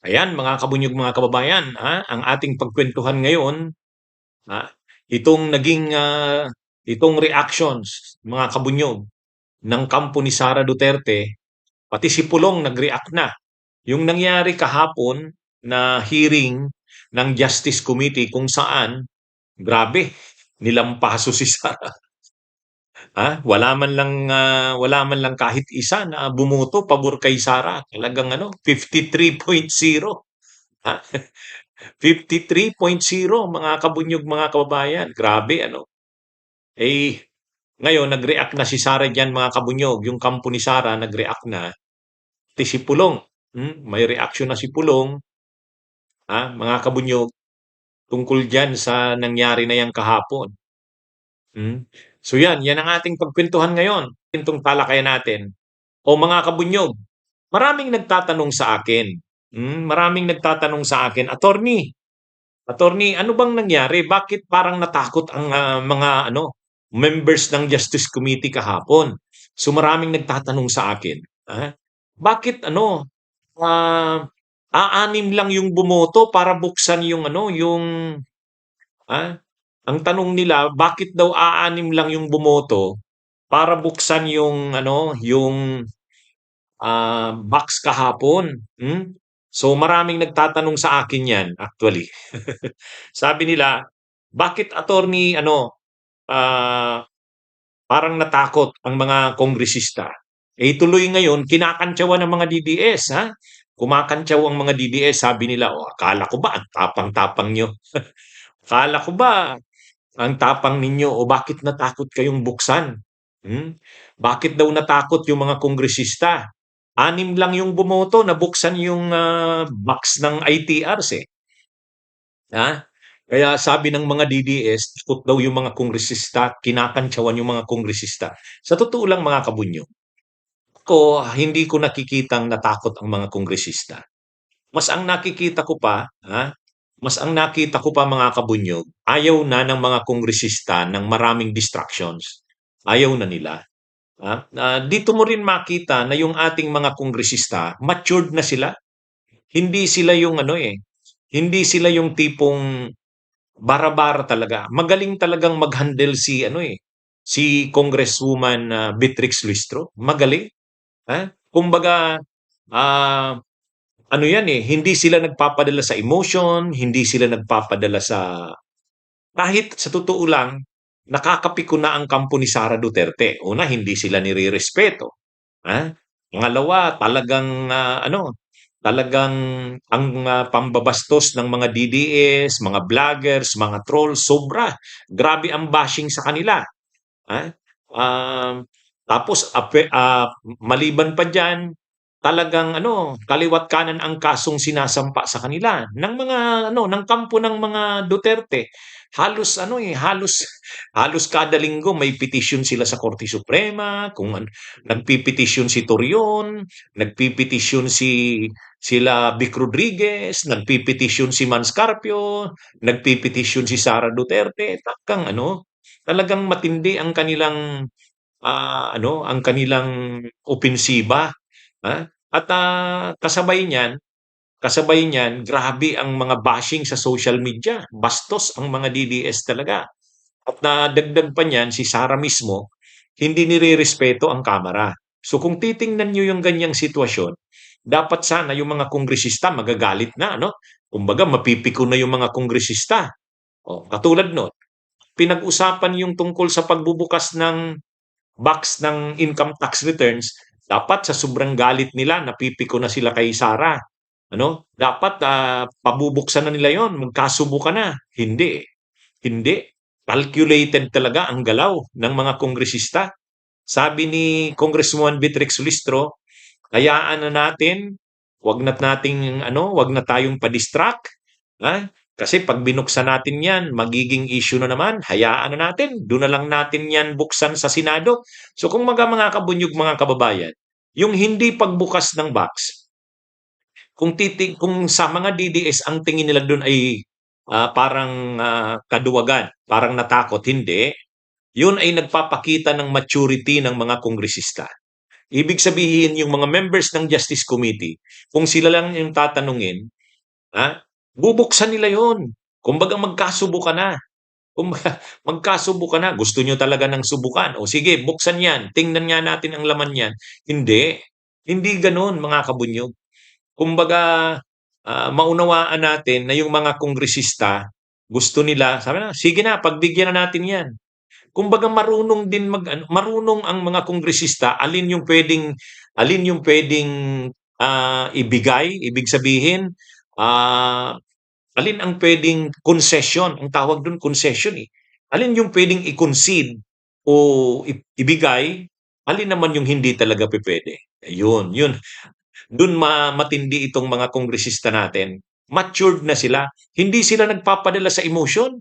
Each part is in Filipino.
Ayan mga kabunyog mga kababayan, ang ating pagkwentuhan ngayon, ah, itong reactions mga kabunyog ng kampo ni Sara Duterte, pati si Pulong nag-react na. Yung nangyari kahapon na hearing ng Justice Committee kung saan, grabe, nilampaso si Sara. Wala man lang kahit isa na bumoto pabor kay Sara. Talagang 53.0. Ha? 53.0 mga kabunyog mga kababayan. Grabe ano. Eh ngayon nag-react na si Sara diyan mga kabunyog. Yung kampo ni Sara nag-react na. Pati si Pulong. May reaction na si Pulong, mga kabunyog tungkol diyan sa nangyari na yang kahapon. So yan ang ating pagkwentuhan ngayon. Itong talakayan natin. O mga kabunyog, maraming nagtatanong sa akin. Maraming nagtatanong sa akin, Attorney, ano bang nangyari? Bakit parang natakot ang mga members ng Justice Committee kahapon? So maraming nagtatanong sa akin, bakit aanim lang yung bumoto para buksan yung ah, ang tanong nila, bakit daw aanim lang yung bumoto para buksan yung box kahapon? So maraming nagtatanong sa akin 'yan actually. Sabi nila, bakit attorney ah, parang natakot ang mga kongresista? Eh tuloy ngayon kinakantyawan ng mga DDS, kumakantyaw ang mga DDS, sabi nila, "Oh, akala ko ba ang tapang-tapang niyo? Akala ko ba ang tapang ninyo o bakit natakot kayong buksan?" Bakit daw natakot yung mga kongresista? Anim lang yung bumoto na buksan yung box ng ITRs eh. Ha? Kaya sabi ng mga DDS, takot daw yung mga kongresista, kinakantyawan yung mga kongresista. Sa totoo lang mga kabunyo, hindi ko nakikitang natakot ang mga kongresista. Mas ang nakikita ko pa, mas ang nakita ko pa mga kabunyog, ayaw na ng mga kongresista ng maraming distractions. Ayaw na nila. Dito mo rin makita na yung ating mga kongresista, matured na sila. Hindi sila yung hindi sila yung tipong bara-bara talaga. Magaling talagang mag-handle si Congresswoman Beatrix Luistro. Magaling. Kumbaga, ah, ano yan hindi sila nagpapadala sa emotion, hindi sila nagpapadala sa, kahit sa totoo lang, nakakapiko na ang kampo ni Sara Duterte. Una, hindi sila nirerespeto. Pangalawa, talagang ang pambabastos ng mga DDS, mga vloggers, mga trolls, sobra. Grabe ang bashing sa kanila. Ah, um, Tapos maliban pa diyan, talagang kaliwa't kanan ang kasong sinasampa sa kanila ng mga ng kampo ng mga Duterte. Halos halos kada linggo may petition sila sa Korte Suprema, nagpipetisyon si Torion, nagpipetisyon sila Vic Rodriguez, nagpipetisyon si Manscarpio, nagpipetisyon si Sara Duterte. Talagang matindi ang kanilang ang kanilang opensiba, at kasabay niyan, grabe ang mga bashing sa social media. Bastos ang mga DDS talaga. At nadagdag pa niyan, si Sara mismo, hindi nirerespeto ang kamera. So kung titingnan niyo yung ganyang sitwasyon, dapat sana yung mga kongresista magagalit na, Kumbaga mapipiko na yung mga kongresista. Katulad no, pinag-usapan yung tungkol sa pagbubukas ng box ng income tax returns, dapat sa sobrang galit nila, napipiko na sila kay Sara. Dapat pabubuksan na nila yon, magkasubukan na. Hindi. Hindi. Calculated talaga ang galaw ng mga kongresista. Sabi ni Congresswoman Beatrix Listro, hayaan na natin, wag na tayong pa-distract, kasi pag binuksan natin 'yan, magiging issue na naman. Hayaan na natin, doon na lang natin 'yan buksan sa Senado. So kung mga kabunyog mga kababayan, yung hindi pagbukas ng box, kung sa mga DDS ang tingin nila doon ay parang kaduwagan, parang natakot, hindi. Yun ay nagpapakita ng maturity ng mga kongresista. Ibig sabihin yung mga members ng Justice Committee, kung sila lang yung tatanungin, bubuksan nila yon. Kumbaga magkasubo ka na. Kumbaga magkasubo ka na. Gusto nyo talaga ng subukan. O sige, buksan yan. Tingnan nga natin ang laman yan. Hindi. Hindi ganun, mga kabunyog. Kumbaga, maunawaan natin na yung mga kongresista, gusto nila, sabi na, sige na, pagbigyan na natin yan. Kumbaga marunong din marunong ang mga kongresista alin yung pwedeng ibigay, ibig sabihin, ah, alin ang pwedeng concession, ang tawag doon concession eh. Alin yung pwedeng i-concede o ibigay, alin naman yung hindi talaga pwede. Ayun, yun. Doon matindi itong mga kongresista natin. Matured na sila. Hindi sila nagpapadala sa emotion.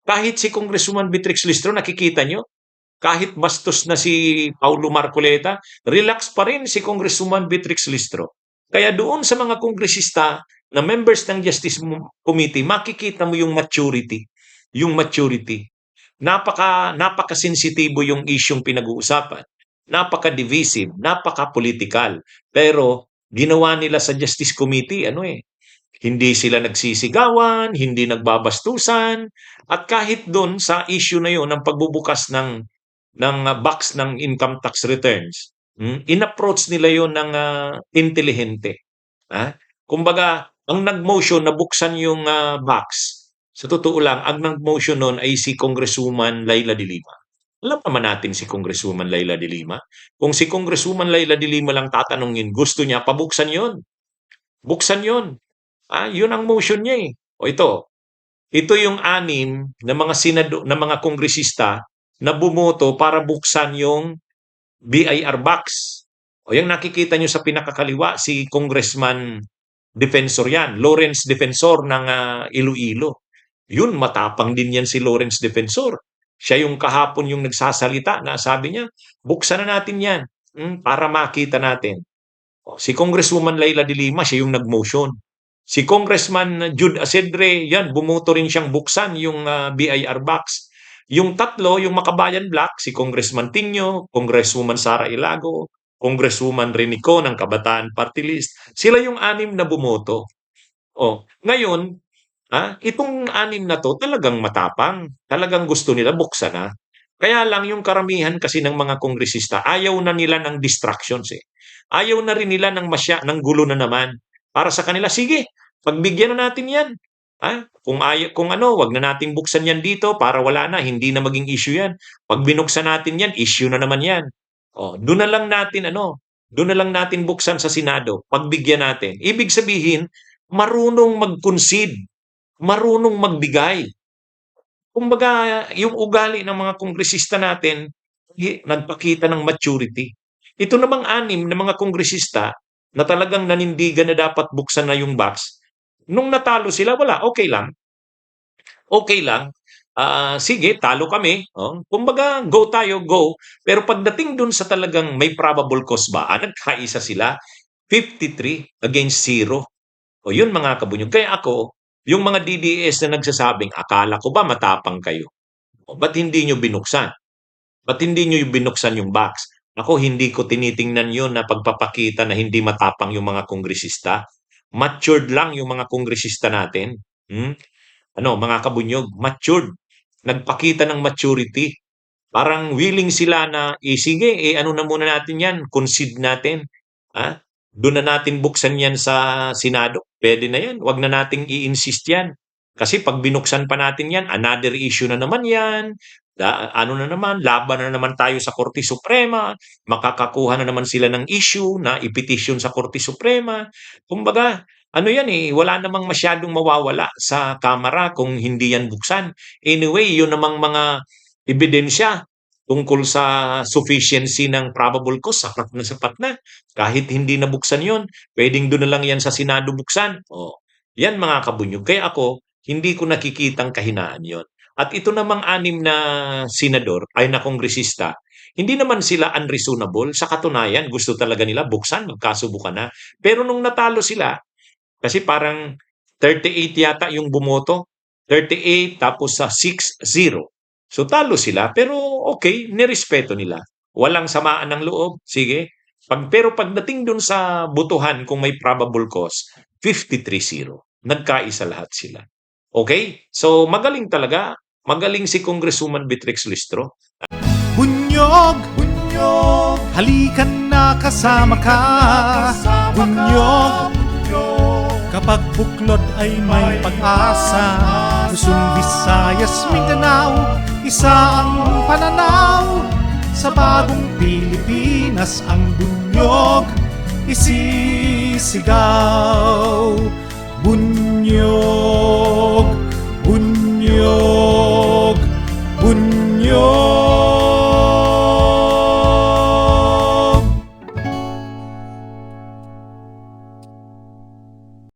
Kahit si Congresswoman Beatrix Listro, nakikita nyo, kahit bastos na si Paulo Marcoleta, relax pa rin si Congresswoman Beatrix Listro. Kaya doon sa mga kongresista na members ng Justice Committee, makikita mo yung maturity. Yung maturity. Napaka-sensitibo yung isyong pinag-uusapan. Napaka-divisive, napaka-political. Pero ginawa nila sa Justice Committee, hindi sila nagsisigawan, hindi nagbabastusan, at kahit doon sa issue na yun ng pagbubukas ng box ng income tax returns, in-approach nila yun ng intelihente. Kumbaga, ang nag-motion na buksan yung box, sa totoo lang, ang nag-motion nun ay si Congresswoman Laila de Lima. Alam naman natin si Congresswoman Laila de Lima. Kung si Congresswoman Laila de Lima lang tatanungin, gusto niya, pabuksan yun. Buksan yun. Yun ang motion niya eh. O ito yung anim na mga na mga kongresista na bumoto para buksan yung BIR box. O yung nakikita nyo sa pinakakaliwa, si Congressman Defensor yan, Lawrence Defensor ng Iloilo. Yun, matapang din yan si Lawrence Defensor. Siya yung kahapon yung nagsasalita na sabi niya, buksan na natin yan para makita natin. Si Congresswoman Laila de Lima, siya yung nag-motion. Si Congressman Jude Asedre, yan, bumoto rin siyang buksan yung BIR box. Yung tatlo, yung Makabayan Black, si Congressman Tinio, Congresswoman Sara Ilago, Congresswoman Renico ng Kabataan Party List, sila yung anim na bumoto. Ngayon, itong anim na to talagang matapang. Talagang gusto nila buksan na. Kaya lang yung karamihan kasi ng mga kongresista, ayaw na nila ng distractions eh. Ayaw na rin nila ng gulo na naman. Para sa kanila, sige, pagbigyan na natin yan. Kung wag na nating buksan yan dito para wala na, hindi na maging issue yan. Pag binuksan natin yan, issue na naman yan. Doon na lang natin buksan sa Senado, pagbigyan natin. Ibig sabihin, marunong mag-concede, marunong magbigay. Kumbaga, yung ugali ng mga kongresista natin, nagpakita ng maturity. Ito namang anim na mga kongresista na talagang nanindigan na dapat buksan na yung box, nung natalo sila, wala, okay lang. Okay lang. Sige, talo kami. Kumbaga, go tayo, go. Pero pagdating dun sa talagang may probable cause ba, nagkaisa sila, 53 against 0. Yun mga kabunyog. Kaya ako, yung mga DDS na nagsasabing, akala ko ba matapang kayo? Ba't hindi nyo binuksan? Ba't hindi nyo binuksan yung box? Ako, hindi ko tinitingnan yun na pagpapakita na hindi matapang yung mga kongresista. Matured lang yung mga kongresista natin. Mga kabunyog, matured. Nagpakita ng maturity. Parang willing sila na, sige, ano na muna natin yan, concede natin. Doon na natin buksan yan sa Senado. Pwede na yan. Huwag na nating i-insist yan. Kasi pag binuksan pa natin yan, another issue na naman yan. Laban na naman tayo sa Korte Suprema. Makakakuha na naman sila ng issue na ipetisyon sa Korte Suprema. Kumbaga, wala namang masyadong mawawala sa Kamara kung hindi yan buksan. Anyway, yun namang mga ebidensya tungkol sa sufficiency ng probable cause, sapat na. Kahit hindi nabuksan yon, pwedeng doon na lang yan sa Senado buksan. Yan mga kabunyog. Kaya ako, hindi ko nakikitang kahinaan yon. At ito namang anim na senador, ay na kongresista, hindi naman sila unreasonable. Sa katunayan, gusto talaga nila buksan, magkasubukan na. Pero nung natalo sila, kasi parang 38 yata yung bumoto, 38 tapos sa 6-0. So talo sila, pero okay, nirespeto nila. Walang samaan ng loob. Sige, Pero pagdating dun sa botohan kung may probable cause, 53-0. Nagkaisa lahat sila. Okay? So magaling talaga. Magaling si Congresswoman Beatrix Listro. Bunyog, bunyog, halikan na kasama ka. Bunyog, kapag buklod ay may pag-asa. Luzon, Visayas, Mindanao, isa ang pananaw. Sa bagong Pilipinas ang bunyog isisigaw. Bunyog,